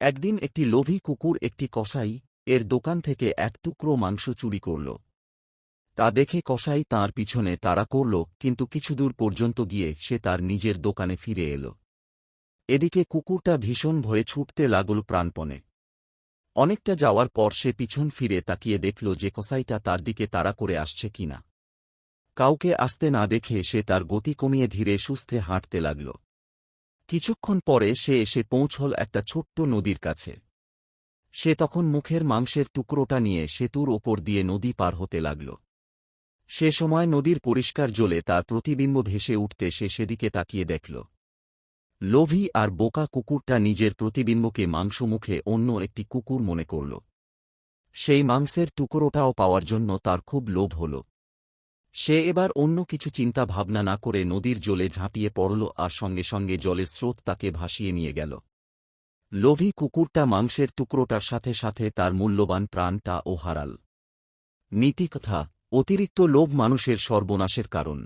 একদিন একটি লোভী কুকুর একটি কসাই এর দোকান থেকে এক টুকরো মাংস চুরি করল। তা দেখে কসাই তাঁর পিছনে তাড়া করল, কিন্তু কিছুদূর পর্যন্ত গিয়ে সে তার নিজের দোকানে ফিরে এল। এদিকে কুকুরটা ভীষণ ভয়ে ছুটতে লাগল প্রাণপণে। অনেকটা যাওয়ার পর সে পিছন ফিরে তাকিয়ে দেখল যে কসাইটা তার দিকে তাড়া করে আসছে কিনা। কাউকে আসতে না দেখে সে তার গতি কমিয়ে ধীরে সুস্থে হাঁটতে লাগল। কিছুক্ষণ পরে সে এসে পৌঁছল একটা ছোট্ট নদীর কাছে। সে তখন মুখের মাংসের টুকরোটা নিয়ে সেতুর ওপর দিয়ে নদী পার হতে লাগল। সে সময় নদীর পরিষ্কার জলে তার প্রতিবিম্ব ভেসে উঠতে সে সেদিকে তাকিয়ে দেখল। লোভী আর বোকা কুকুরটা নিজের প্রতিবিম্বকে মাংস মুখে অন্য একটি কুকুর মনে করল। সেই মাংসের টুকরোটাও পাওয়ার জন্য তার খুব লোভ হল। সে এবার অন্য কিছু চিন্তা ভাবনা না করে নদীর জলে ঝাঁপিয়ে পড়ল, আর সঙ্গে সঙ্গে জলের স্রোত তাকে ভাসিয়ে নিয়ে গেল। লোভী কুকুরটা মাংসের টুকরোটার সাথে সাথে তার মূল্যবান প্রাণটাও হারাল। নীতিকথা: অতিরিক্ত লোভ মানুষের সর্বনাশের কারণ।